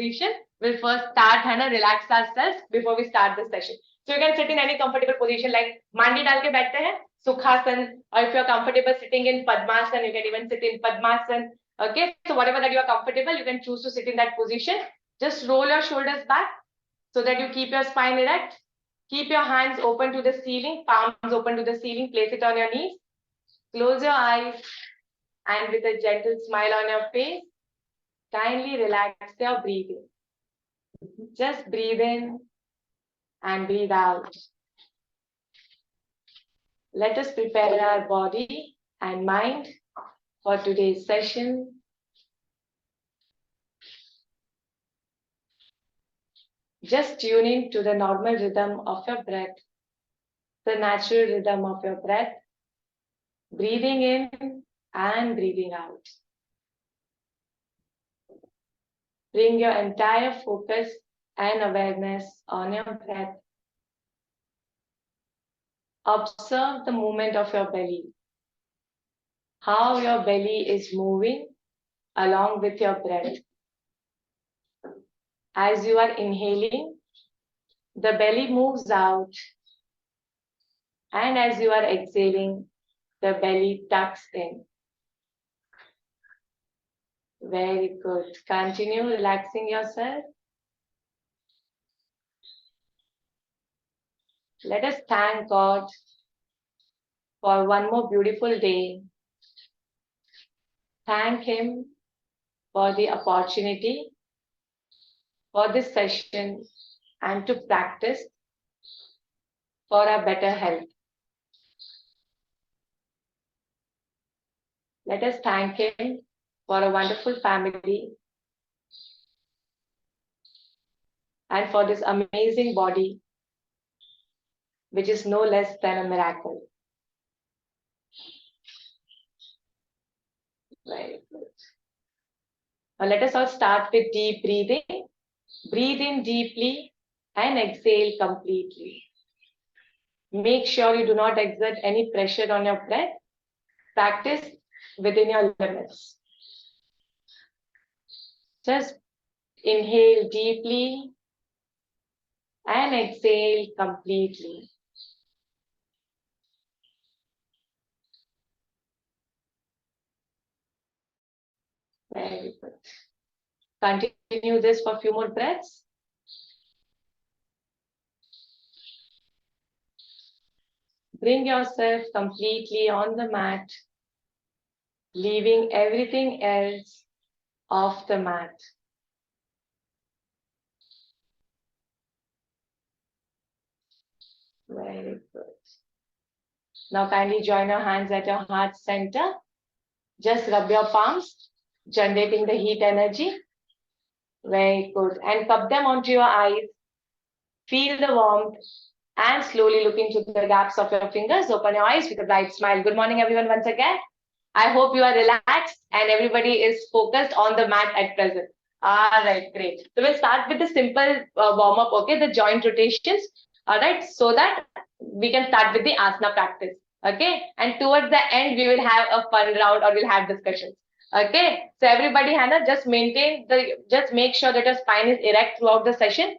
position. We'll first start and relax ourselves before we start the session. So you can sit in any comfortable position like mandi dal ke baithte hain, Sukhasan, or if you're comfortable sitting in Padmasan, you can even sit in Padmasan. Okay, so whatever that you are comfortable, you can choose to sit in that position. Just roll your shoulders back so that you keep your spine erect. Keep your hands open to the ceiling, palms open to the ceiling, place it on your knees. Close your eyes and with a gentle smile on your face, kindly relax your breathing. Just breathe in and breathe out. Let us prepare our body and mind for today's session. Just tune in to the normal rhythm of your breath, the natural rhythm of your breath, breathing in and breathing out. Bring your entire focus and awareness on your breath. Observe the movement of your belly, how your belly is moving along with your breath. As you are inhaling, the belly moves out, and as you are exhaling, the belly tucks in. Very good. Continue relaxing yourself. Let us thank God for one more beautiful day. Thank Him for the opportunity for this session and to practice for a better health. Let us thank Him for a wonderful family and for this amazing body, which is no less than a miracle. Very good. Now let us all start with deep breathing. Breathe in deeply and exhale completely. Make sure you do not exert any pressure on your breath. Practice within your limits. Just inhale deeply and exhale completely. Very good. Continue this for a few more breaths. Bring yourself completely on the mat, leaving everything else off the mat. Very good. Now kindly join your hands at your heart center. Just rub your palms, generating the heat energy. Very good. And cup them onto your eyes. Feel the warmth and slowly look into the gaps of your fingers. Open your eyes with a bright smile. Good morning, everyone, once again. I hope you are relaxed and everybody is focused on the mat at present. All right, great. So we'll start with the simple warm-up, okay, the joint rotations. All right, so that we can start with the asana practice. Okay, and towards the end, we will have a fun round or we'll have discussions. Okay, so everybody, Hannah, just make sure that your spine is erect throughout the session.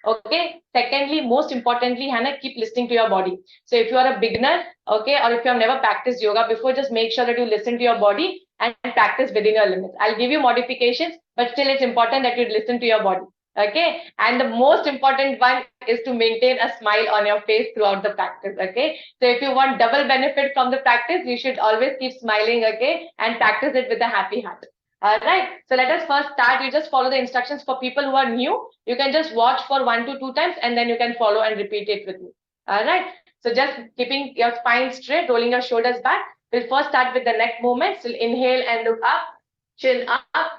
Okay. Secondly, most importantly, Hannah, keep listening to your body. So if you are a beginner, okay, or if you have never practiced yoga before, just make sure that you listen to your body and practice within your limits. I'll give you modifications, but still it's important that you listen to your body. Okay. And the most important one is to maintain a smile on your face throughout the practice. Okay. So if you want double benefit from the practice, you should always keep smiling. Okay. And practice it with a happy heart. All right. So let us first start. You just follow the instructions. For people who are new, you can just watch for 1 to 2 times and then you can follow and repeat it with me. All right. So just keeping your spine straight, rolling your shoulders back. We'll first start with the neck movement. So inhale and look up, chin up.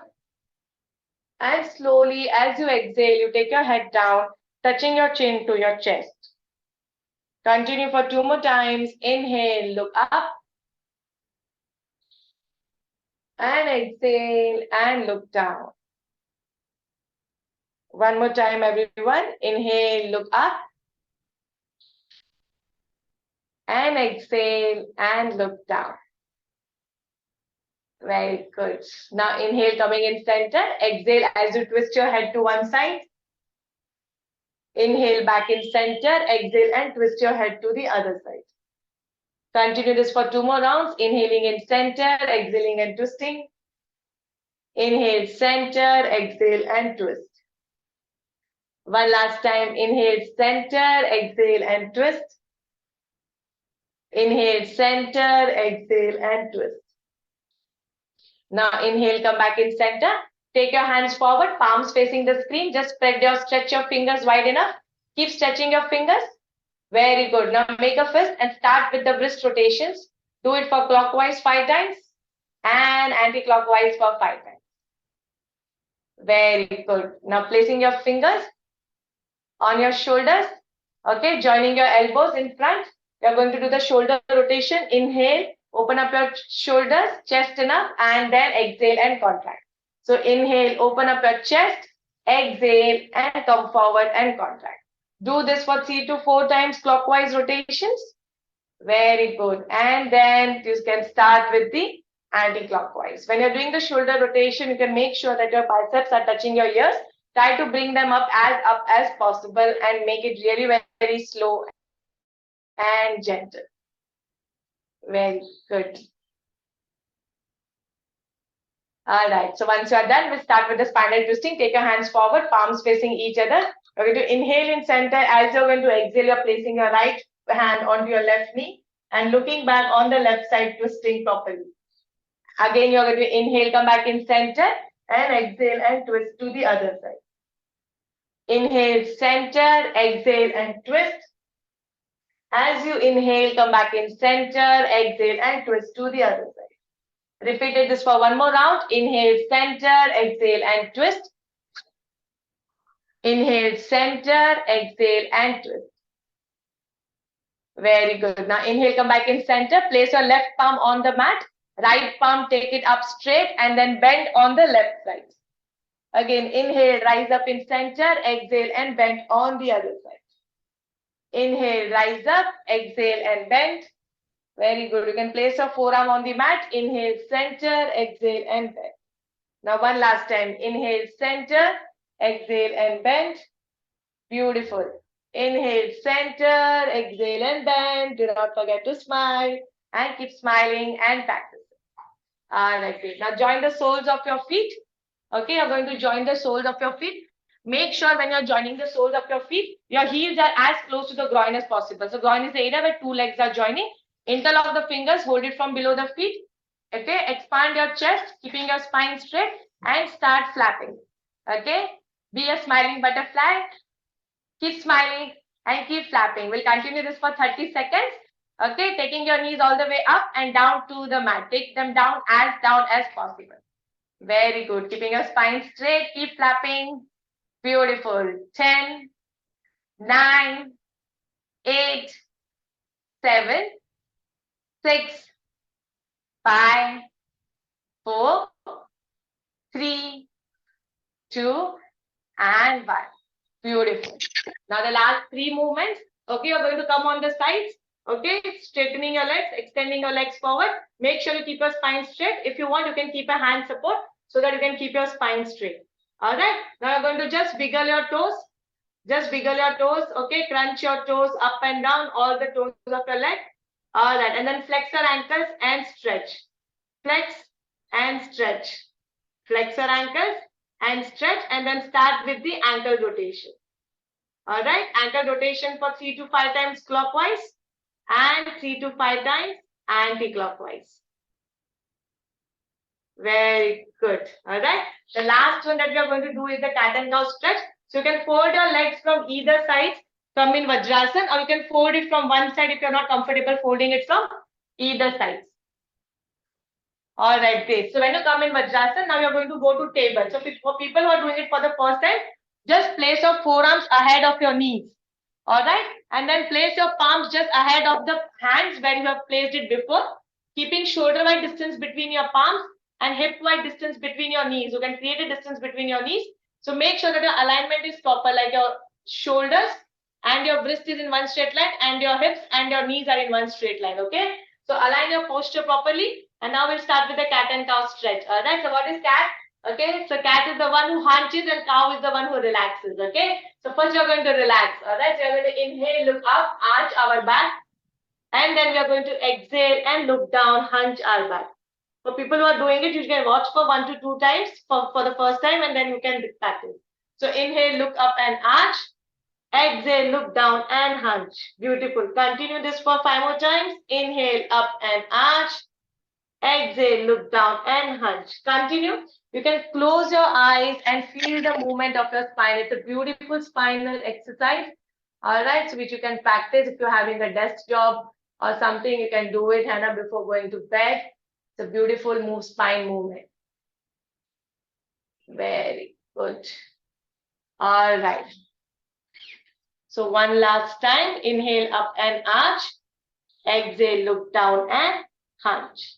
And slowly, as you exhale, you take your head down, touching your chin to your chest. Continue for 2 more times. Inhale, look up. And exhale and look down. One more time, everyone. Inhale, look up. And exhale and look down. Very good. Now inhale, coming in center. Exhale as you twist your head to one side. Inhale back in center. Exhale and twist your head to the other side. Continue this for 2 more rounds. Inhaling in center, exhaling and twisting. Inhale, center, exhale and twist. One last time. Inhale, center, exhale and twist. Inhale, center, exhale and twist. Now inhale, come back in center. Take your hands forward, palms facing the screen. Just stretch your fingers wide enough. Keep stretching your fingers. Very good. Now make a fist and start with the wrist rotations. Do it for clockwise 5 times and anti-clockwise for 5 times. Very good. Now placing your fingers on your shoulders. Okay, joining your elbows in front. You're going to do the shoulder rotation. Inhale, open up your shoulders, chest enough, and then exhale and contract. So inhale, open up your chest, exhale, and come forward and contract. Do this for 3 to 4 times clockwise rotations. Very good. And then you can start with the anti-clockwise. When you're doing the shoulder rotation, you can make sure that your biceps are touching your ears. Try to bring them up as possible and make it really very, very slow and gentle. Very good. All right. So once you are done, we'll start with the spinal twisting. Take your hands forward, palms facing each other. You're going to inhale in center. As you're going to exhale, you're placing your right hand onto your left knee and looking back on the left side, twisting properly. Again, you're going to inhale, come back in center and exhale and twist to the other side. Inhale, center, exhale and twist. As you inhale, come back in center, exhale and twist to the other side. Repeated this for 1 more round. Inhale, center, exhale and twist. Inhale, center, exhale and twist. Very good. Now inhale, come back in center. Place your left palm on the mat. Right palm, take it up straight and then bend on the left side. Again, inhale, rise up in center, exhale and bend on the other side. Inhale, rise up, exhale and bend. Very good. You can place your forearm on the mat. Inhale, center, exhale and bend. Now one last time. Inhale, center, exhale and bend. Beautiful. Inhale, center, exhale and bend. Do not forget to smile and keep smiling and practice. All right, great. Now join the soles of your feet. Okay, you're going to join the soles of your feet. Make sure when you're joining the soles of your feet, your heels are as close to the groin as possible. So groin is the area where 2 legs are joining. Interlock the fingers, hold it from below the feet. Okay, expand your chest, keeping your spine straight and start flapping. Okay, be a smiling butterfly. Keep smiling and keep flapping. We'll continue this for 30 seconds. Okay, taking your knees all the way up and down to the mat. Take them down as possible. Very good. Keeping your spine straight. Keep flapping. Beautiful. 10, 9, 8, 7, 6, 5, 4, 3, 2, and 1. Beautiful. Now the last 3 movements. Okay, you're going to come on the sides. Okay, straightening your legs, extending your legs forward. Make sure you keep your spine straight. If you want, you can keep a hand support so that you can keep your spine straight. All right. Now you're going to just wiggle your toes. Just wiggle your toes. Okay, crunch your toes up and down, all the toes of your leg. All right, and then flex your ankles and stretch. Flex and stretch. Flex your ankles and stretch, and then start with the ankle rotation. All right, ankle rotation for 3 to 5 times clockwise and 3 to 5 times anti-clockwise. Very good. All right. The last one that we are going to do is the cat and cow stretch. So you can fold your legs from either side, come in Vajrasan, or you can fold it from one side if you're not comfortable folding it from either side. All right, great. So when you come in Vajrasan, now you're going to go to table. So for people who are doing it for the first time, just place your forearms ahead of your knees. All right. And then place your palms just ahead of the hands where you have placed it before, keeping shoulder-wide distance between your palms and hip-wide distance between your knees. You can create a distance between your knees. So make sure that your alignment is proper, like your shoulders and your wrist is in one straight line and your hips and your knees are in one straight line. Okay. So align your posture properly. And now we'll start with the cat and cow stretch. Alright, so what is cat? Okay, so cat is the one who hunches and cow is the one who relaxes. Okay, so first you're going to relax. Alright, so you're going to inhale, look up, arch our back, and then we are going to exhale and look down, hunch our back. For people who are doing it, you can watch for 1 to 2 times for the first time, and then you can practice. So inhale, look up and arch. Exhale, look down and hunch. Beautiful. Continue this for 5 more times. Inhale, up and arch. Exhale, look down and hunch. Continue. You can close your eyes and feel the movement of your spine. It's a beautiful spinal exercise. All right, so which you can practice if you're having a desk job or something. You can do it, Hannah, before going to bed. It's a beautiful spine movement. Very good. All right. So one last time. Inhale, up and arch. Exhale, look down and hunch.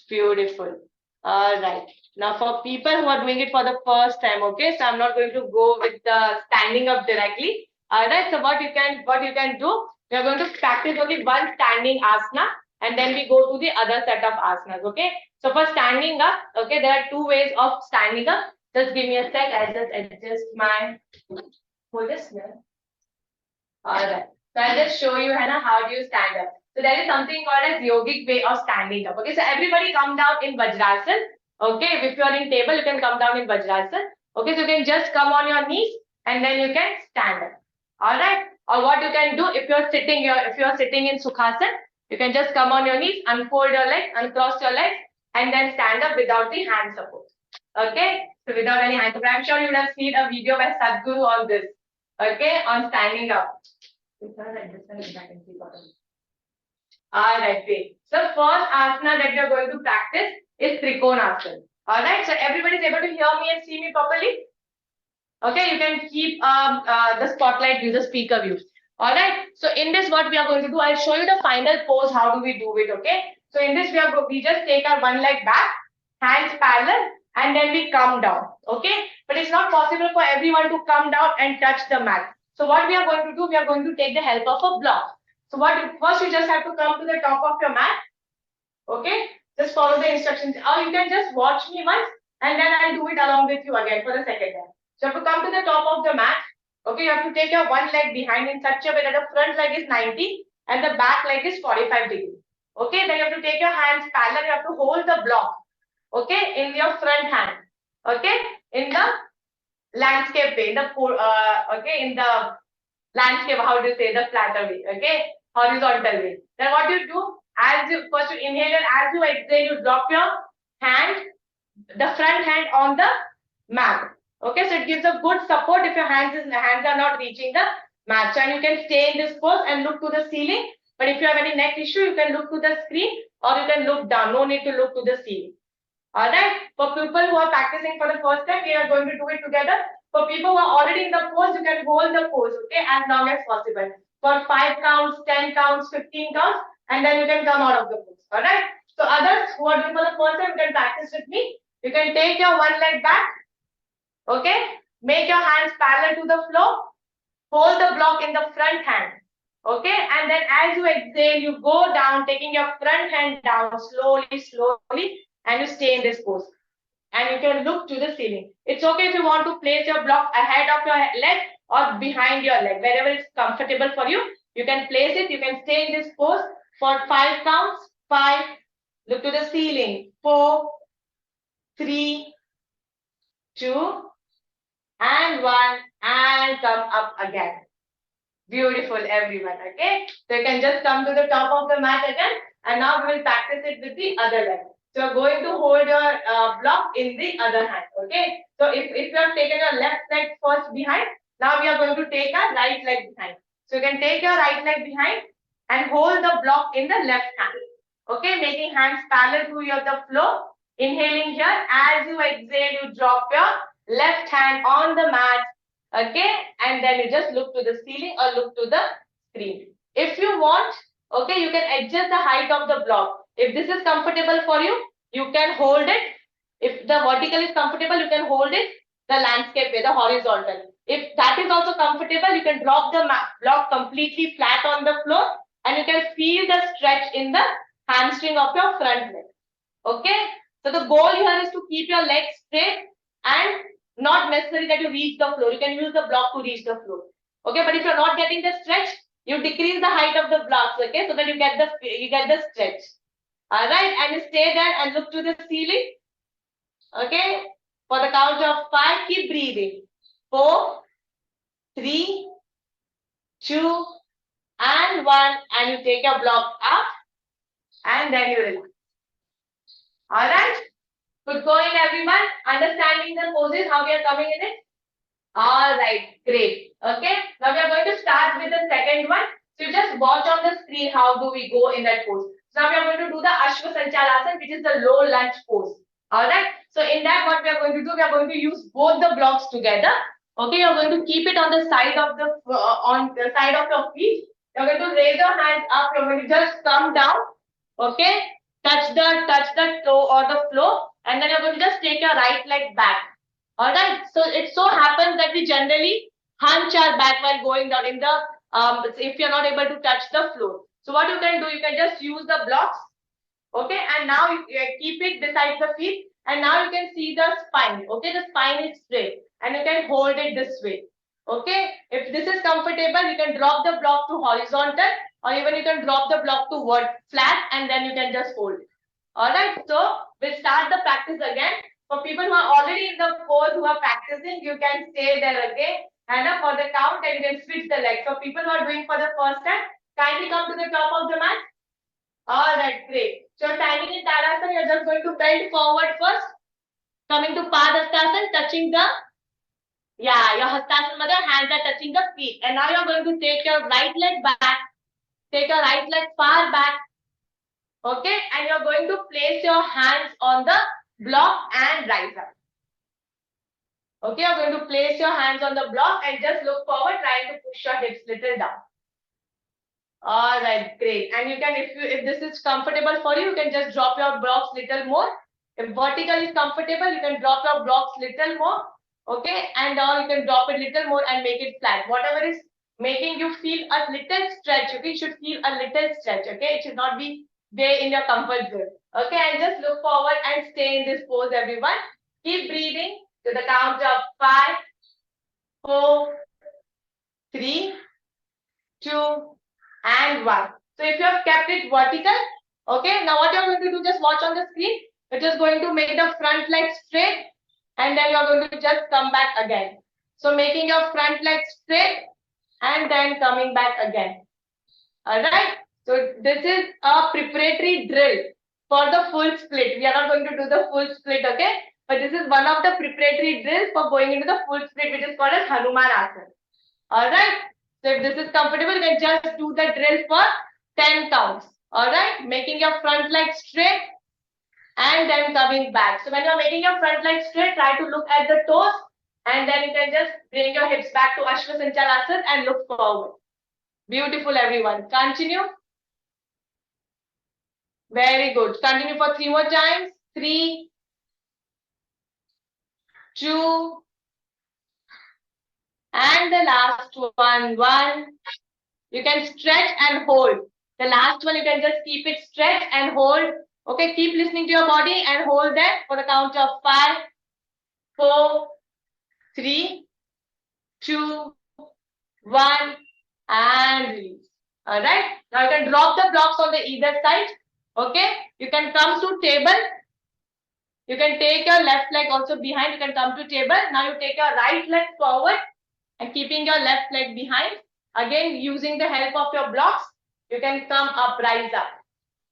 Beautiful. All right. Now for people who are doing it for the first time, okay, so I'm not going to go with the standing up directly. All right. So what you can do, we are going to practice only one standing asana, and then we go to the other set of asanas. Okay. So for standing up, okay, there are 2 ways of standing up. Just give me a sec. I just adjust my hold this here. All right. So I'll just show you, Hannah, how do you stand up. So there is something called as yogic way of standing up. Okay, so everybody come down in Vajrasana. Okay, if you are in table, you can come down in Vajrasana. Okay, so you can just come on your knees and then you can stand up. All right. Or what you can do if you're sitting here, if you're sitting in Sukhasana, you can just come on your knees, unfold your legs, uncross your legs, and then stand up without the hand support. Okay, so without any hand support. I'm sure you would have seen a video by Sadhguru on this. Okay, on standing up. Alright, great. So first asana that we are going to practice is Trikonasana. Alright, so everybody is able to hear me and see me properly? Okay, you can keep the spotlight view, the speaker view. Alright, so in this what we are going to do, I'll show you the final pose, how do we do it, okay? So in this we just take our one leg back, hands parallel, and then we come down, okay? But it's not possible for everyone to come down and touch the mat. So what we are going to do, we are going to take the help of a block. So first you just have to come to the top of your mat, okay? Just follow the instructions. Or you can just watch me once and then I'll do it along with you again for the second time. So you have to come to the top of the mat, okay? You have to take your one leg behind in such a way that the front leg is 90 and the back leg is 45 degrees. Okay, then you have to take your hands parallel, you have to hold the block, okay, in your front hand, okay, in the landscape way, in the in the landscape, how do you say, the flatter way, okay, horizontal way. Then what you do, as you first you inhale and as you exhale, you drop your hand, the front hand on the mat. Okay, so it gives a good support if your hands are not reaching the mat. And you can stay in this pose and look to the ceiling. But if you have any neck issue, you can look to the screen or you can look down. No need to look to the ceiling. Alright, for people who are practicing for the first time, we are going to do it together. For people who are already in the pose, you can hold the pose, okay, as long as possible. For 5 counts, 10 counts, 15 counts, and then you can come out of the pose. Alright, so others who are doing for the first time, you can practice with me. You can take your one leg back, okay, make your hands parallel to the floor, hold the block in the front hand, okay, and then as you exhale, you go down, taking your front hand down slowly, and you stay in this pose. And you can look to the ceiling. It's okay if you want to place your block ahead of your leg or behind your leg, wherever it's comfortable for you. You can place it. You can stay in this pose for 5 counts. 5. Look to the ceiling. 4, 3, 2, and 1, and come up again. Beautiful, everyone. Okay, so you can just come to the top of the mat again, and now we will practice it with the other leg. So you're going to hold your block in the other hand. Okay, so if you have taken your left leg first behind, now we are going to take our right leg behind. So you can take your right leg behind and hold the block in the left hand. Okay, making hands parallel to the floor. Inhaling here, as you exhale, you drop your left hand on the mat. Okay, and then you just look to the ceiling or look to the screen. If you want, okay, you can adjust the height of the block. If this is comfortable for you, you can hold it. If the vertical is comfortable, you can hold it the landscape way, the horizontal. If that is also comfortable, you can drop the block completely flat on the floor and you can feel the stretch in the hamstring of your front leg. Okay, so the goal here is to keep your legs straight and not necessary that you reach the floor. You can use the block to reach the floor. Okay, but if you're not getting the stretch, you decrease the height of the blocks. Okay, so that you get the stretch. All right, and you stay there and look to the ceiling. Okay, for the count of 5, keep breathing. 4, 3, 2, and 1, and you take your block up, and then you relax. All right. Good going, everyone. Understanding the poses, how we are coming in it? All right, great. Okay, now we are going to start with the second one. So you just watch on the screen how do we go in that pose. So now we are going to do the Ashwa Sanchalasana, which is the low lunge pose. All right. So in that, what we are going to do, we are going to use both the blocks together. Okay, you are going to keep it on the side of the side of your feet. You are going to raise your hands up. You are going to just come down. Okay, touch the toe or the floor, and then you're going to just take your right leg back. All right. So it so happens that we generally hunch our back while going down in the if you're not able to touch the floor. So what you can do, you can just use the blocks. Okay, and now you keep it beside the feet, and now you can see the spine. Okay, the spine is straight, and you can hold it this way. Okay, if this is comfortable, you can drop the block to horizontal, or even you can drop the block to flat, and then you can just hold it. All right, so we'll start the practice again. For people who are already in the pose, who are practicing, you can stay there again. And for the count, and you can switch the legs. So people who are doing for the first time, kindly come to the top of the mat. All right, great. So standing in Tadasana, you're just going to bend forward first. Coming to Padhastasana, touching the, your Hastasana, mother, hands are touching the feet. And now you're going to take your right leg back. Take your right leg far back. Okay, and you're going to place your hands on the block and rise up. Okay, you're going to place your hands on the block and just look forward, trying to push your hips little down. All right, great. And you can, if this is comfortable for you, you can just drop your blocks little more. If vertical is comfortable, you can drop your blocks little more. Okay, and now you can drop it little more and make it flat. Whatever is making you feel a little stretch, okay, you should feel a little stretch. Okay, it should not be there in your comfort zone. Okay, and just look forward and stay in this pose, everyone. Keep breathing to the count of 5, 4, 3, 2, and 1. So if you have kept it vertical, okay, now what you're going to do, just watch on the screen. You're just going to make the front leg straight, and then you're going to just come back again. So making your front leg straight and then coming back again. All right. So this is a preparatory drill for the full split. We are not going to do the full split, okay? But this is one of the preparatory drills for going into the full split, which is called as Hanuman Asana. All right. So if this is comfortable, you can just do the drill for 10 counts. All right. Making your front leg straight and then coming back. So when you're making your front leg straight, try to look at the toes, and then you can just bring your hips back to Ashwa Sanchalasana and look forward. Beautiful, everyone. Continue. Very good. Continue for 3 more times. 3, 2, and the last one. 1. You can stretch and hold. The last one, you can just keep it stretch and hold. Okay, keep listening to your body and hold that for the count of 5, 4, 3, 2, 1, and release. All right. Now you can drop the blocks on the either side. Okay. You can come to table. You can take your left leg also behind. You can come to table. Now you take your right leg forward and keeping your left leg behind. Again, using the help of your blocks, you can come up, rise up.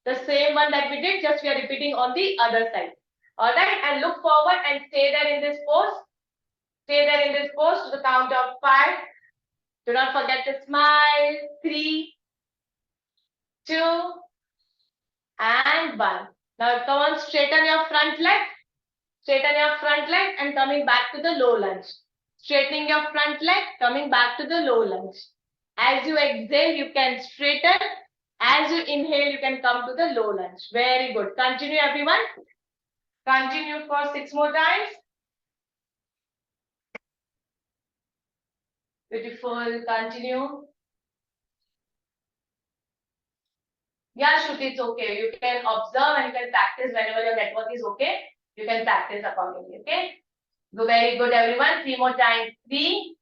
The same one that we did, just we are repeating on the other side. All right, and look forward and stay there in this pose. Stay there in this pose to the count of 5. Do not forget to smile. 3, 2, and 1. Now come on, straighten your front leg. Straighten your front leg and coming back to the low lunge. Straightening your front leg, coming back to the low lunge. As you exhale, you can straighten. As you inhale, you can come to the low lunge. Very good. Continue, everyone. Continue for 6 more times. Beautiful. Continue. Yeah, Shruti, it's okay. You can observe and you can practice whenever your network is okay. You can practice accordingly. Okay. So very good, everyone. 3 more times. 3,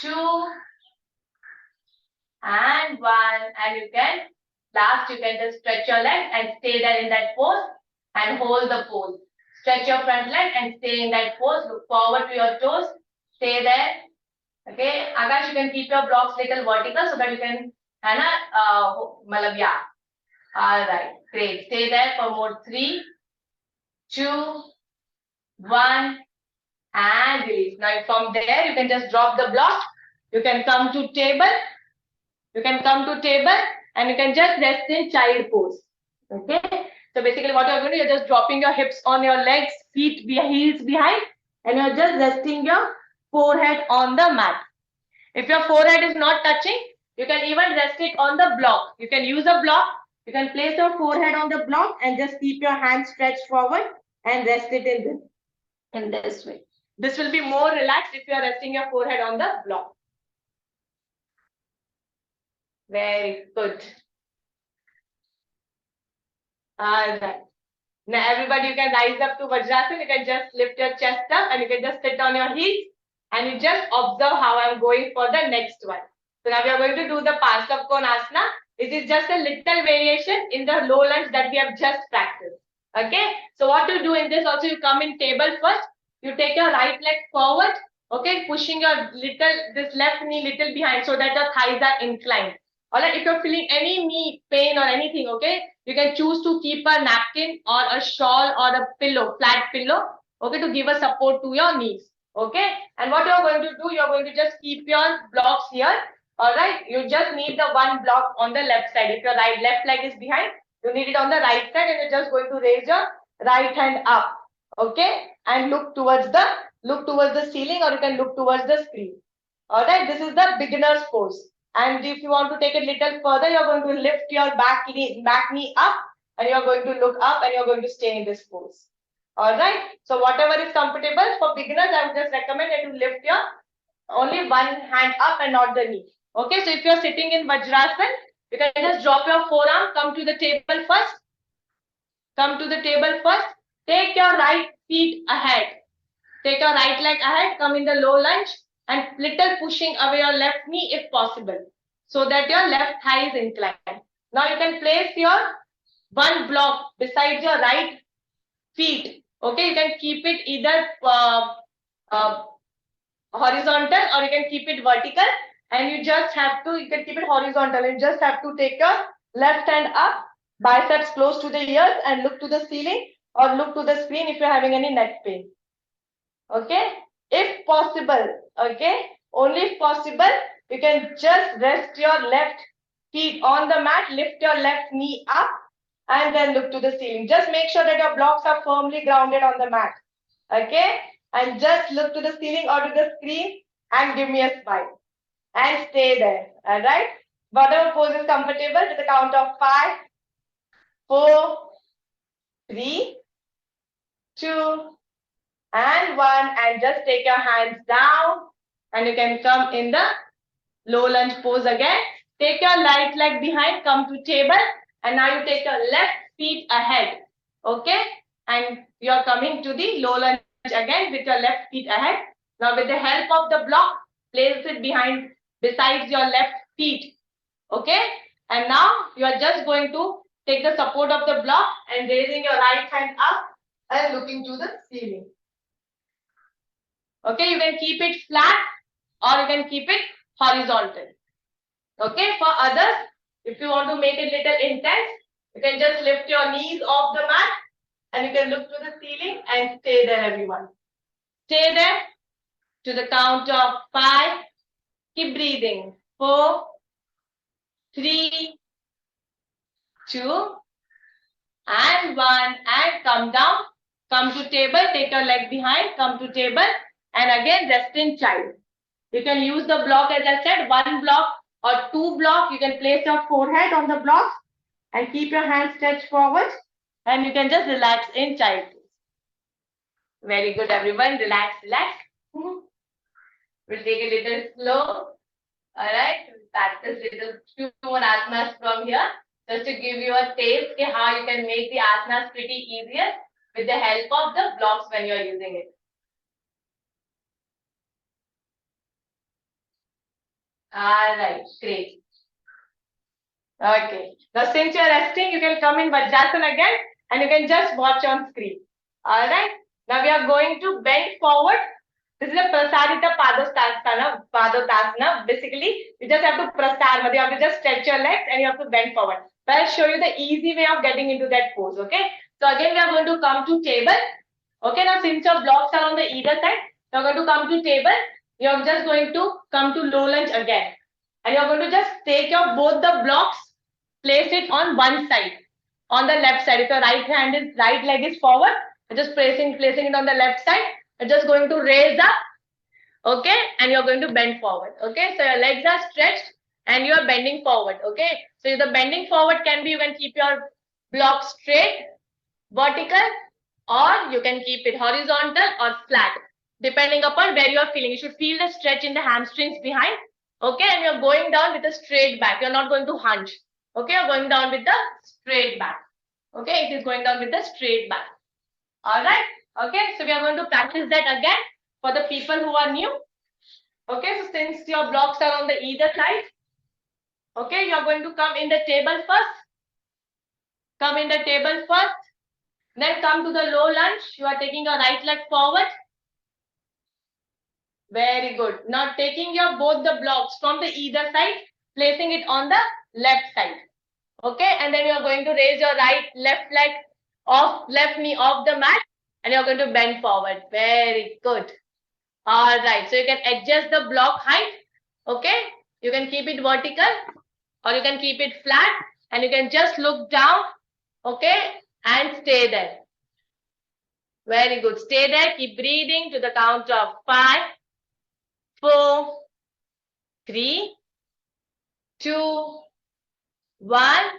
2, and 1. And you can just stretch your leg and stay there in that pose and hold the pose. Stretch your front leg and stay in that pose. Look forward to your toes. Stay there. Okay. Akash, you can keep your blocks little vertical so that you can, yeah. All right. Great. Stay there for more. 3, 2, 1, and release. Now from there, you can just drop the block. You can come to table. You can come to table and you can just rest in child pose. Okay. So basically what you're going to do, you're just dropping your hips on your legs, feet, heels behind, and you're just resting your forehead on the mat. If your forehead is not touching, you can even rest it on the block. You can use a block. You can place your forehead on the block and just keep your hands stretched forward and rest it in this way. This will be more relaxed if you are resting your forehead on the block. Very good. All right. Now everybody, you can rise up to Vajrasana. You can just lift your chest up and you can just sit on your heels and you just observe how I'm going for the next one. So now we are going to do the Parsav Konasana. This is just a little variation in the low lunge that we have just practiced. Okay. So what you do in this also, you come in table first. You take your right leg forward. Okay. Pushing your this left knee little behind so that your thighs are inclined. Alright, if you're feeling any knee pain or anything, okay, you can choose to keep a napkin or a shawl or a pillow, flat pillow, okay, to give a support to your knees. Okay, and what you're going to do, you're going to just keep your blocks here. Alright, you just need the one block on the left side. If your left leg is behind, you need it on the right side, and you're just going to raise your right hand up. Okay, and look towards the ceiling, or you can look towards the screen. Alright, this is the beginner's pose. And if you want to take it a little further, you're going to lift your back knee up, and you're going to look up, and you're going to stay in this pose. All right. So whatever is comfortable for beginners, I would just recommend that you lift your only one hand up and not the knee. Okay. So if you're sitting in Vajrasana, you can just drop your forearm, come to the table first. Come to the table first. Take your right feet ahead. Take your right leg ahead. Come in the low lunge and little pushing away your left knee if possible, so that your left thigh is inclined. Now you can place your one block beside your right feet. Okay, you can keep it either horizontal or you can keep it vertical, and you can keep it horizontal. You just have to take your left hand up, biceps close to the ears, and look to the ceiling or look to the screen if you're having any neck pain. Okay, if possible, okay, only if possible, you can just rest your left feet on the mat, lift your left knee up, and then look to the ceiling. Just make sure that your blocks are firmly grounded on the mat. Okay, and just look to the ceiling or to the screen and give me a smile and stay there. All right, whatever pose is comfortable, to the count of 5, 4, 3, 2, and 1, and just take your hands down, and you can come in the low lunge pose again. Take your right leg behind, come to table, and now you take your left feet ahead. Okay, and you are coming to the low lunge again with your left feet ahead. Now with the help of the block, place it besides your left feet. Okay, and now you are just going to take the support of the block and raising your right hand up and looking to the ceiling. Okay, you can keep it flat or you can keep it horizontal. Okay, for others, if you want to make it little intense, you can just lift your knees off the mat and you can look to the ceiling and stay there, everyone. Stay there to the count of 5. Keep breathing. 4, 3, 2, and 1, and come down. Come to table, take your leg behind, come to table, and again rest in child. You can use the block, as I said, one block or two block. You can place your forehead on the block and keep your hands stretched forward, and you can just relax in child pose. Very good, everyone. Relax, relax. We'll take a little slow. Alright, practice little few more asanas from here. Just to give you a taste of how you can make the asanas pretty easier with the help of the blocks when you are using it. Alright, great. Okay. Now since you're resting, you can come in Vajrasana again and you can just watch on screen. Alright. Now we are going to bend forward. This is a Prasarita Padottasana. Basically, you just have to prasar, you have to just stretch your legs and you have to bend forward. But I'll show you the easy way of getting into that pose. Okay. So again, we are going to come to table. Okay. Now since your blocks are on the either side, you're going to come to table. You're just going to come to low lunge again. And you're going to just take your both the blocks, place it on one side, on the left side. If your right leg is forward, you're just placing it on the left side. You're just going to raise up, okay, and you're going to bend forward. Okay, so your legs are stretched and you are bending forward. Okay, so the bending forward can be, you can keep your block straight, vertical, or you can keep it horizontal or flat, depending upon where you are feeling. You should feel the stretch in the hamstrings behind. Okay, and you're going down with a straight back. You're not going to hunch. Okay, you're going down with the straight back. Okay, it is going down with the straight back. All right. Okay, so we are going to practice that again for the people who are new. Okay, so since your blocks are on the either side, okay, you're going to come in the table first. Come in the table first. Then come to the low lunge. You are taking your right leg forward. Very good. Now taking your both the blocks from the either side, placing it on the left side. Okay, and then you are going to raise your left leg off, left knee off the mat, and you're going to bend forward. Very good. All right, so you can adjust the block height. Okay, you can keep it vertical or you can keep it flat, and you can just look down. Okay, and stay there. Very good. Stay there. Keep breathing to the count of 5, 4, 3, 2, 1,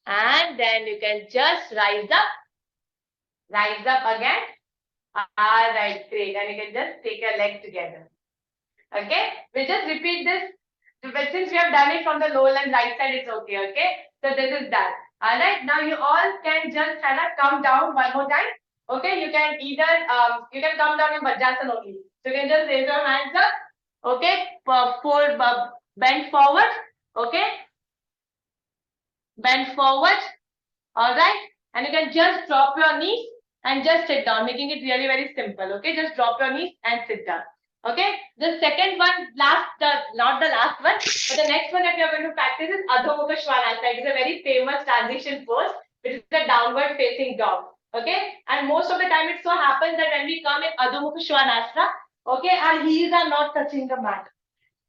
and then you can just rise up. Rise up again. All right, great. And you can just take your legs together. Okay, we just repeat this. Since we have done it from the low and right side, it's okay. Okay, so this is done. All right, now you all can just come down one more time. Okay, you can either you can come down in Vajrasana only. So you can just raise your hands up. Okay, bend forward. Okay, bend forward. All right, and you can just drop your knees and just sit down, making it really very simple. Okay, just drop your knees and sit down. Okay, the second one, not the last one, but the next one that we are going to practice is Adho Mukha Svanasana. It is a very famous transition pose, which is the downward facing dog. Okay, and most of the time it so happens that when we come in Adho Mukha Svanasana, okay, our heels are not touching the mat.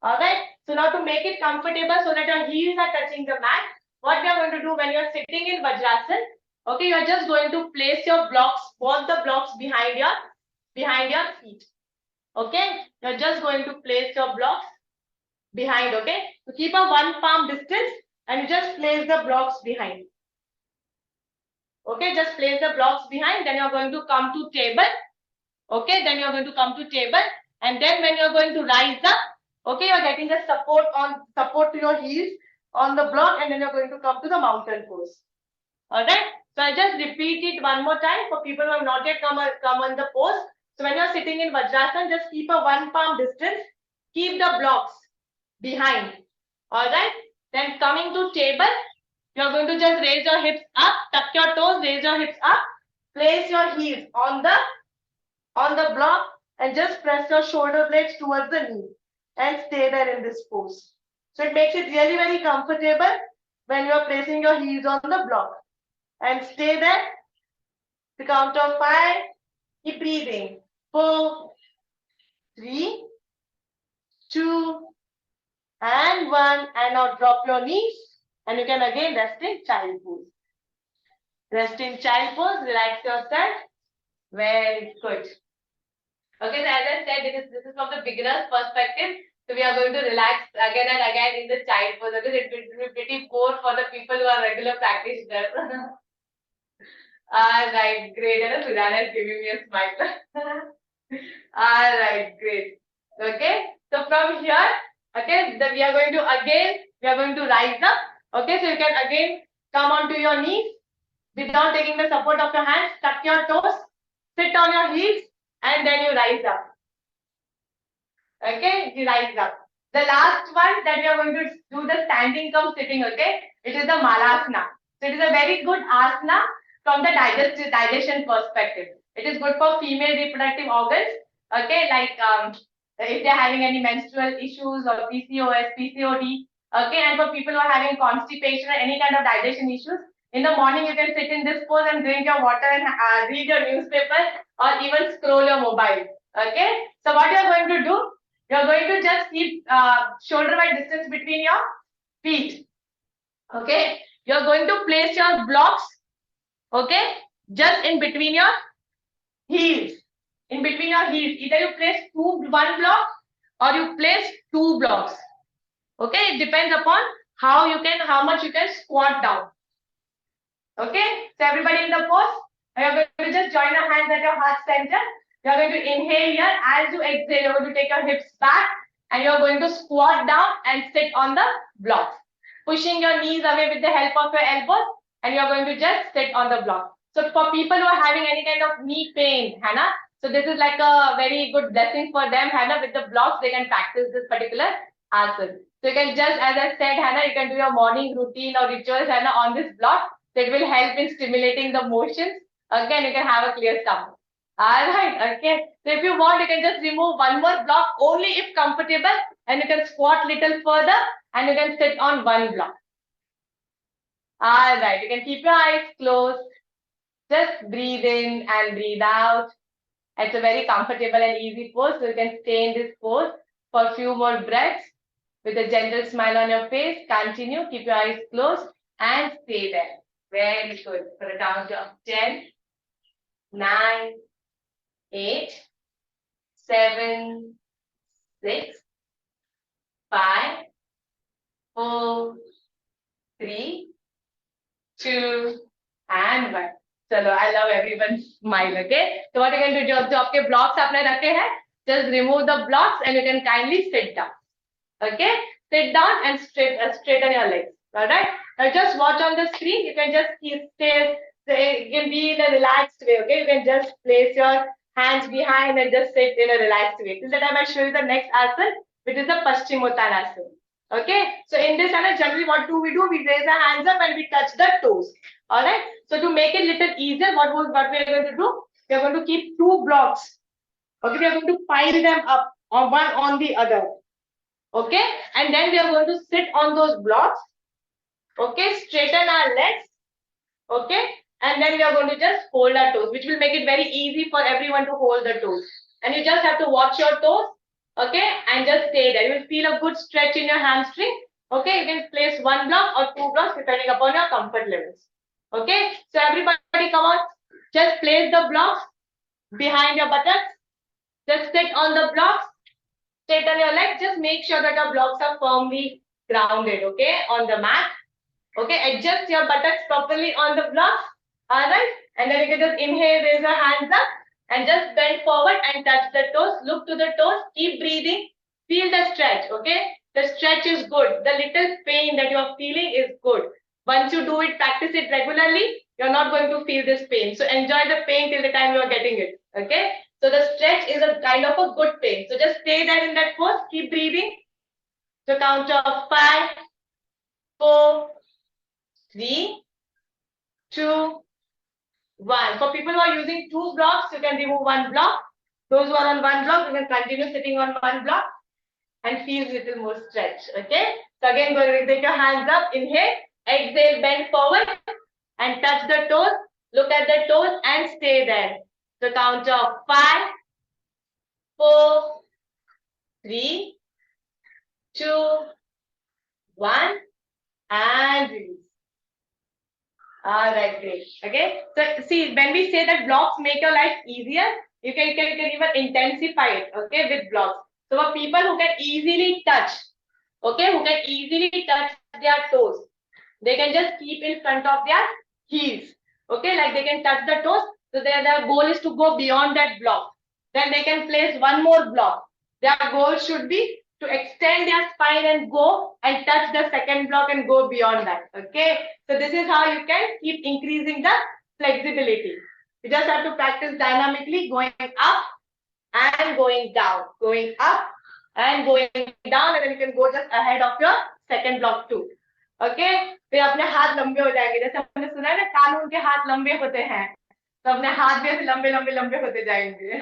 All right, so now to make it comfortable so that your heels are touching the mat, what we are going to do when you are sitting in Vajrasana, okay, you are just going to place your blocks, both the blocks behind your feet. Okay, you're just going to place your blocks behind. Okay, so keep a one palm distance and you just place the blocks behind. Okay, just place the blocks behind. Then you're going to come to table. Okay, then you're going to come to table, and then when you're going to rise up, okay, you're getting the support to your heels on the block, and then you're going to come to the mountain pose. All right, so I just repeat it one more time for people who have not yet come on the pose. So when you're sitting in Vajrasana, just keep a one palm distance, keep the blocks behind. All right, then coming to table, you're going to just raise your hips up, tuck your toes, raise your hips up, place your heels on the block and just press your shoulder blades towards the knee and stay there in this pose. So it makes it really very comfortable when you are placing your heels on the block. And stay there. The count of 5. Keep breathing. 4, 3, 2, and 1. And now drop your knees. And you can again rest in child pose. Rest in child pose. Relax yourself. Very good. Okay, so as I said, this is from the beginner's perspective. So we are going to relax again and again in the child pose. Because it will be pretty poor for the people who are regular practitioners. All right, great. And Sudhana is giving me a smile. All right, great. Okay, so from here, Okay, then we are going to rise up. Okay, so you can again come onto your knees without taking the support of your hands. Tuck your toes, sit on your heels, and then you rise up. Okay, you rise up. The last one that we are going to do the standing come sitting. Okay, it is the malasana. So it is a very good asana from the digestion perspective. It is good for female reproductive organs. Okay, like if they are having any menstrual issues or PCOS, PCOD. Okay, and for people who are having constipation or any kind of digestion issues, in the morning you can sit in this pose and drink your water and read your newspaper or even scroll your mobile. Okay, so what you are going to do? You are going to just keep shoulder wide distance between your feet. Okay, you are going to place your blocks. Okay, just in between your heels. In between your heels, either you place one block or you place two blocks. Okay, it depends upon how much you can squat down. Okay, so everybody in the pose, you are going to just join your hands at your heart center. You are going to inhale here. As you exhale, you are going to take your hips back and you are going to squat down and sit on the blocks. Pushing your knees away with the help of your elbows and you are going to just sit on the block. So for people who are having any kind of knee pain, Hannah, so this is like a very good blessing for them, Hannah. With the blocks, they can practice this particular asana. So you can just, as I said, Hannah, you can do your morning routine or rituals, Hannah, on this block. That will help in stimulating the motions. Again, you can have a clear stomach. Alright, okay. So if you want, you can just remove one more block only if comfortable and you can squat little further and you can sit on one block. Alright, you can keep your eyes closed. Just breathe in and breathe out. It's a very comfortable and easy pose. So you can stay in this pose for a few more breaths with a gentle smile on your face. Continue, keep your eyes closed and stay there. Very good. For a count of 10, 9, 8, 7, 6, 5, 4, 3, 2, and 1. Chalo, I love everyone's smile, okay? So what you can do, जो आपके blocks आपने रखे हैं, just remove the blocks and you can kindly sit down. Okay? Sit down and straighten your legs. Alright? Now just watch on the screen. You can just stay, you can be in a relaxed way. Okay? You can just place your hands behind and just sit in a relaxed way. Till the time I show you the next asana, which is the Paschimottanasana. Okay? So in this asana, generally what do? We raise our hands up and we touch the toes. Alright? So to make it little easier, what we are going to do? We are going to keep two blocks. Okay? We are going to pile them up on one on the other. Okay, and then we are going to sit on those blocks. Okay, straighten our legs. Okay, and then we are going to just hold our toes, which will make it very easy for everyone to hold the toes. And you just have to watch your toes. Okay, and just stay there. You will feel a good stretch in your hamstring. Okay, you can place one block or two blocks depending upon your comfort levels. Okay, so everybody come on, just place the blocks behind your buttocks. Just sit on the blocks. Straighten your legs. Just make sure that your blocks are firmly grounded, okay, on the mat. Okay, adjust your buttocks properly on the blocks. Alright, and then you can just inhale, raise your hands up, and just bend forward and touch the toes. Look to the toes. Keep breathing. Feel the stretch, okay? The stretch is good. The little pain that you are feeling is good. Once you do it, practice it regularly, you're not going to feel this pain. So enjoy the pain till the time you are getting it, okay? So the stretch is a kind of a good pain. So just stay there in that pose. Keep breathing. So count of 5, 4, 3, 2, 1. For people who are using two blocks, you can remove one block. Those who are on one block, you can continue sitting on one block and feel a little more stretch. Okay. So again, go ahead and take your hands up. Inhale. Exhale. Bend forward and touch the toes. Look at the toes and stay there. So count of 5, 4, 3, 2, 1, and release. All right, great. Okay. So see, when we say that blocks make your life easier, you can even intensify it. Okay, with blocks. So for people who can easily touch, okay, who can easily touch their toes, they can just keep in front of their heels. Okay, like they can touch the toes. So their goal is to go beyond that block. Then they can place one more block. Their goal should be to extend your spine and go and touch the second block and go beyond that. Okay. So this is how you can keep increasing the flexibility. You just have to practice dynamically going up and going down, going up and going down, and then you can go just ahead of your second block too. Okay. फिर अपने हाथ लंबे हो जाएंगे, जैसे हमने सुना है ना कानून के हाथ लंबे होते हैं, तो अपने हाथ भी ऐसे लंबे लंबे लंबे होते जाएंगे.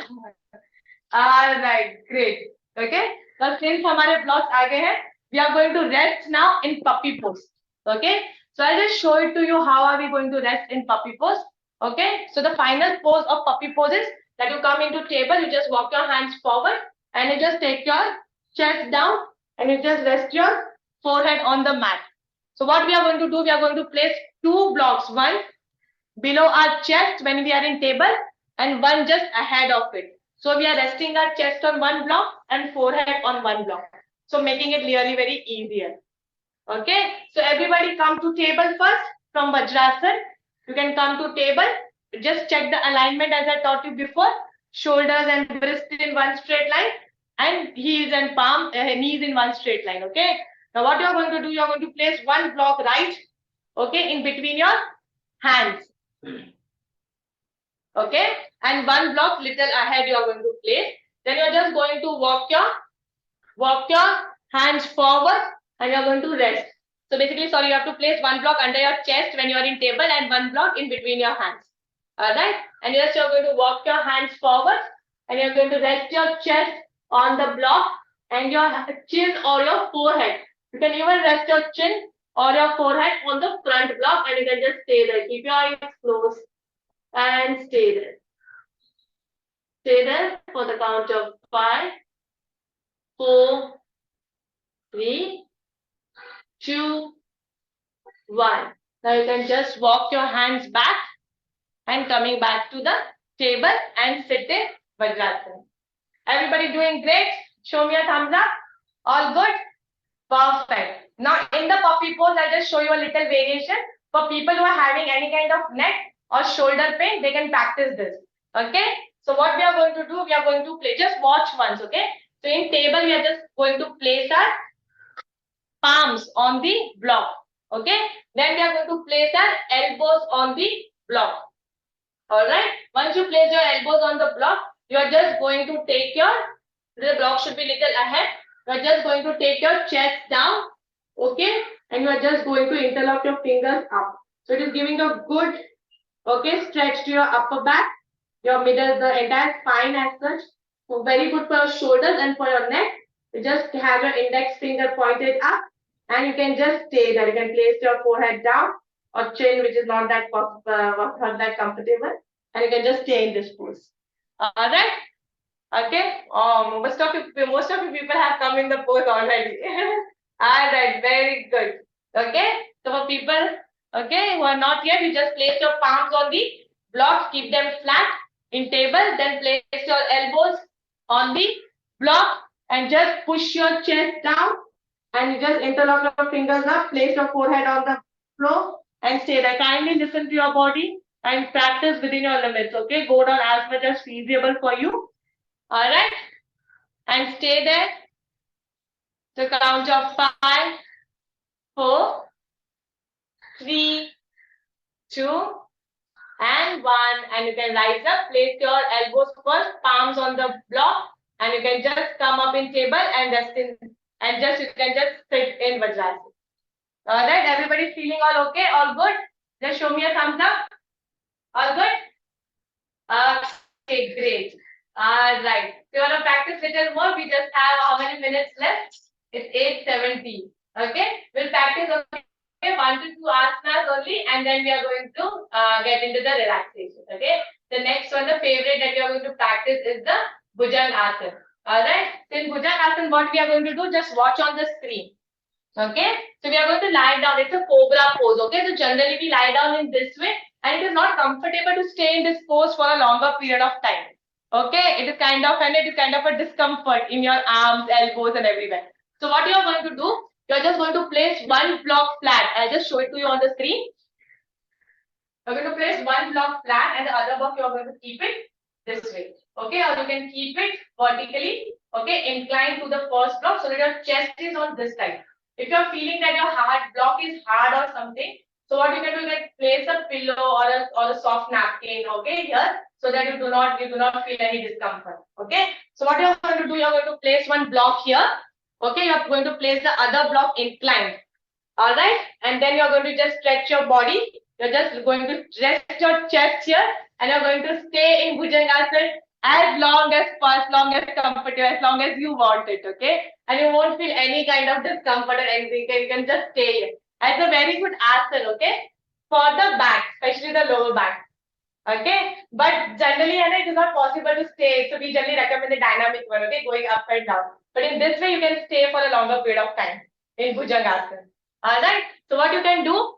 All right, great. Okay. So since हमारे blocks आ गए हैं, we are going to rest now in puppy pose. Okay. So I'll just show it to you how are we going to rest in puppy pose. Okay. So the final pose of puppy pose is that you come into table, you just walk your hands forward and you just take your chest down and you just rest your forehead on the mat. So what we are going to do, we are going to place two blocks, one below our chest when we are in table and one just ahead of it. So we are resting our chest on one block and forehead on one block. So making it really very easier. Okay. So everybody come to table first from Vajrasan. You can come to table. Just check the alignment as I taught you before. Shoulders and wrist in one straight line and heels and palm, knees in one straight line. Okay. Now what you are going to do, you are going to place one block right, okay, in between your hands. Okay, and one block little ahead you are going to place. Then you are just going to walk your hands forward and you are going to rest. So basically, sorry, you have to place one block under your chest when you are in table and one block in between your hands. Alright, and yes, you are going to walk your hands forward and you are going to rest your chest on the block and your chin or your forehead. You can even rest your chin or your forehead on the front block and you can just stay there. Keep your eyes closed and stay there. Stay there for the count of 5, 4, 3, 2, 1. Now you can just walk your hands back and coming back to the table and sit in Vajrasana. Everybody doing great? Show me a thumbs up. All good? Perfect. Now in the puppy pose, I'll just show you a little variation. For people who are having any kind of neck or shoulder pain, they can practice this. Okay. So what we are going to do, we are going to play. Just watch once. Okay. So in table, we are just going to place our palms on the block. Okay. Then we are going to place our elbows on the block. Alright. Once you place your elbows on the block, you are just going to take the block should be little ahead. You are just going to take your chest down. Okay. And you are just going to interlock your fingers up. So it is giving a good, okay, stretch to your upper back, your middle, the entire spine as such. So very good for your shoulders and for your neck. You just have your index finger pointed up and you can just stay there. You can place your forehead down or chin, which is not that comfortable, and you can just stay in this pose. Alright? Okay. Most of you people have come in the pose already. Alright, very good. Okay. So for people, okay, who are not yet, you just place your palms on the block, keep them flat in table, then place your elbows on the block and just push your chest down and you just interlock your fingers up, place your forehead on the floor and stay there. Kindly listen to your body and practice within your limits. Okay, go down as much as feasible for you. Alright, and stay there. So count of 5, 4, 3, 2, and 1. And you can rise up, place your elbows first, palms on the block, and you can just come up in table and rest in, and you can just sit in Vajrasana. Alright, everybody feeling all okay? All good? Just show me a thumbs up. All good? Okay, great. Alright. So you want to practice little more? We just have how many minutes left? It's 8:70. Okay? We'll practice 1 to 2 asanas only and then we are going to get into the relaxation. Okay? The next one, the favorite that we are going to practice is the Bhujang asana. Alright? So in Bhujang asana, what we are going to do, just watch on the screen. Okay? So we are going to lie down. It's a cobra pose. Okay? So generally we lie down in this way and it is not comfortable to stay in this pose for a longer period of time. Okay? It is kind of a discomfort in your arms, elbows and everywhere. So what you are going to do, you are just going to place one block flat. I'll just show it to you on the screen. You are going to place one block flat and the other block you are going to keep it this way. Okay? Or you can keep it vertically. Okay, incline to the first block so that your chest is on this side. If you're feeling that your hard block is hard or something, so what you can do is like place a pillow or a soft napkin, okay, here, so that you do not feel any discomfort. Okay. So what you're going to do, you're going to place one block here. Okay, you're going to place the other block inclined. All right, and then you're going to just stretch your body. You're just going to rest your chest here, and you're going to stay in Bhujangasana as long as comfortable, as long as you want it. Okay, and you won't feel any kind of discomfort or anything. You can just stay here. It's a very good asana. Okay, for the back, especially the lower back. Okay, but generally, it is not possible to stay. So we generally recommend the dynamic one. Okay, going up and down. But in this way, you can stay for a longer period of time in Bhujangasana. All right. So what you can do,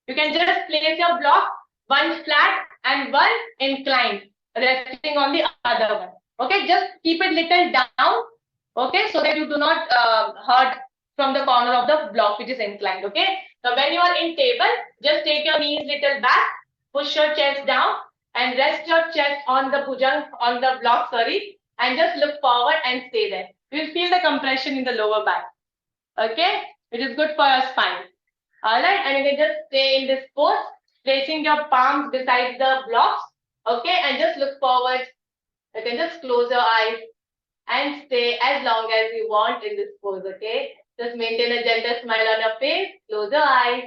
you can just place your block one flat and one inclined, resting on the other one. Okay, just keep it little down. Okay, so that you do not hurt from the corner of the block which is inclined. Okay. Now when you are in table, just take your knees little back, push your chest down, and rest your chest on the bhujang on the block. Sorry, and just look forward and stay there. You will feel the compression in the lower back. Okay, it is good for your spine. All right, and you can just stay in this pose, placing your palms beside the blocks. Okay, and just look forward. You can just close your eyes and stay as long as you want in this pose. Okay, just maintain a gentle smile on your face. Close your eyes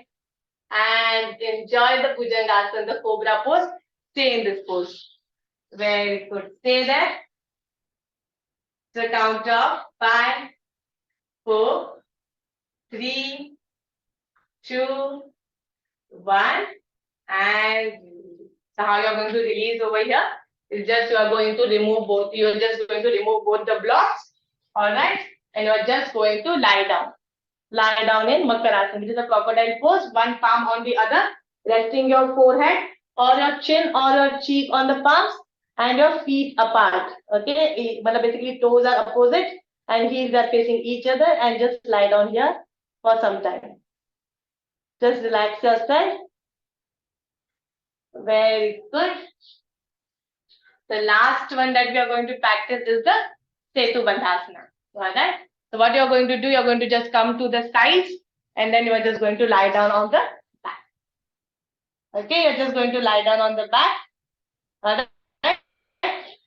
and enjoy the Bhujangasana, the Cobra pose. Stay in this pose. Very good. Stay there. So count of 5, 4, 3, 2, 1, and so how you're going to release over here is just you are going to remove both. You're just going to remove both the blocks. All right, and you're just going to lie down. Lie down in Makarasana, which is a crocodile pose. One palm on the other, resting your forehead or your chin or your cheek on the palms, and your feet apart. Okay, but basically toes are opposite and heels are facing each other, and just lie down here for some time. Just relax yourself. Very good. The last one that we are going to practice is the Setu Bandhasana. Alright. So what you are going to do, you are going to just come to the sides, and then you are just going to lie down on the back. Okay, you're just going to lie down on the back. Alright.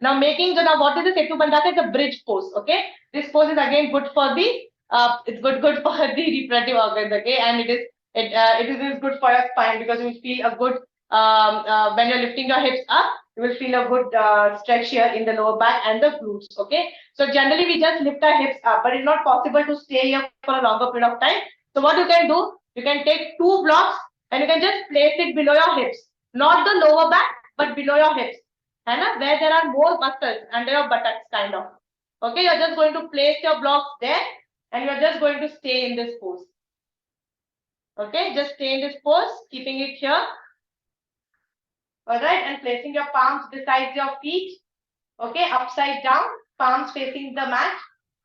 Now what is the Setu Bandhasana? It's a bridge pose. Okay, this pose is again good for the it's good for the reproductive organs. Okay, and it is good for your spine because you will feel a good when you're lifting your hips up, you will feel a good stretch here in the lower back and the glutes. Okay, so generally we just lift our hips up, but it's not possible to stay here for a longer period of time. So what you can do, you can take 2 blocks and you can just place it below your hips, not the lower back, but below your hips, and where there are more muscles under your buttocks, kind of. Okay, you're just going to place your blocks there, and you're just going to stay in this pose. Okay, just stay in this pose, keeping it here. All right, and placing your palms beside your feet. Okay, upside down, palms facing the mat,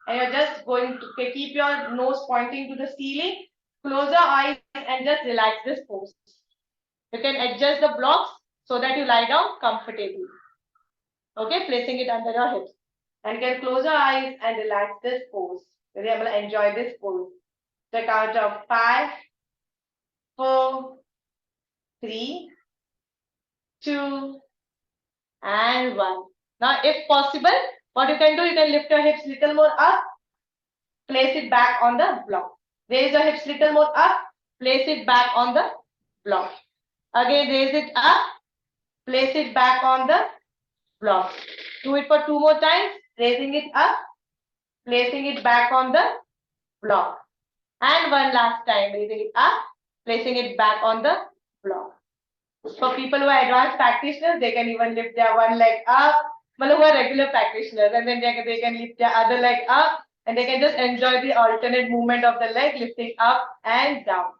and you're just going to keep your nose pointing to the ceiling. Close your eyes and just relax this pose. You can adjust the blocks so that you lie down comfortably. Okay, placing it under your hips. And you can close your eyes and relax this pose. Really, I'm going to enjoy this pose. The count of 5, 4, 3, 2, and 1. Now, if possible, what you can do, you can lift your hips little more up, place it back on the block. Raise your hips little more up, place it back on the block. Again, raise it up, place it back on the block. Do it for 2 more times, raising it up, placing it back on the block. And one last time, raising it up, placing it back on the block. For people who are advanced practitioners, they can even lift their one leg up. Who are regular practitioners, and then they can lift their other leg up, and they can just enjoy the alternate movement of the leg, lifting up and down.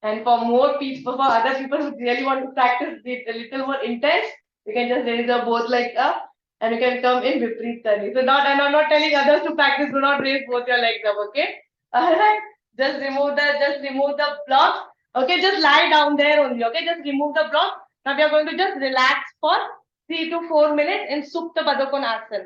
And for more people, for other people who really want to practice it a little more intense, you can just raise your both legs up, and you can come in Vipreet Tani. So and I'm not telling others to practice, do not raise both your legs up, okay? Alright, just remove the block. Okay, just lie down there only, okay? Just remove the block. Now we are going to just relax for 3 to 4 minutes in Supta Padakon Asana.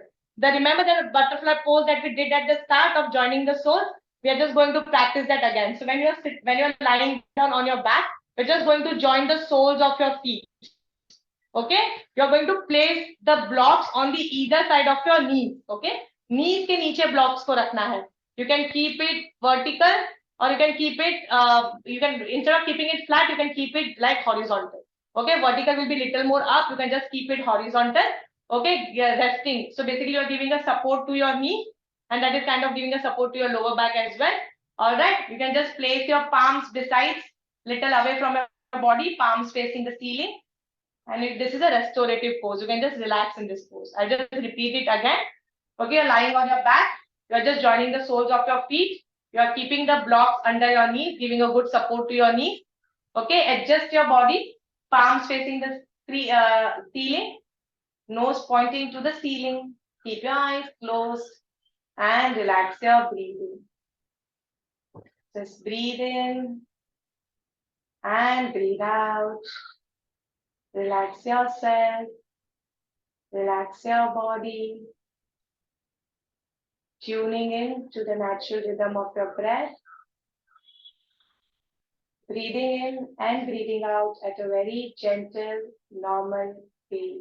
remember the butterfly pose that we did at the start of joining the soul? We are just going to practice that again. So when you're lying down on your back, we're just going to join the soles of your feet. Okay, you're going to place the blocks on the either side of your knees. Okay, knees के नीचे blocks को रखना है. You can keep it vertical or you can keep it. You can, instead of keeping it flat, you can keep it like horizontal. Okay, vertical will be little more up. You can just keep it horizontal. Okay, resting. So basically, you're giving a support to your knee, and that is kind of giving a support to your lower back as well. All right, you can just place your palms besides, little away from your body, palms facing the ceiling. And this is a restorative pose. You can just relax in this pose. I'll just repeat it again. Okay, you're lying on your back. You're just joining the soles of your feet. You're keeping the blocks under your knees, giving a good support to your knees. Okay, adjust your body. Palms facing the ceiling. Nose pointing to the ceiling. Keep your eyes closed and relax your breathing. Just breathe in and breathe out. Relax yourself. Relax your body. Tuning in to the natural rhythm of your breath. Breathing in and breathing out at a very gentle, normal pace.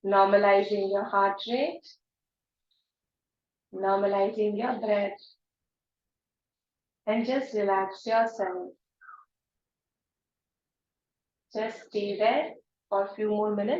Normalizing your heart rate. Normalizing your breath. And just relax yourself. Just stay there for a few more minutes.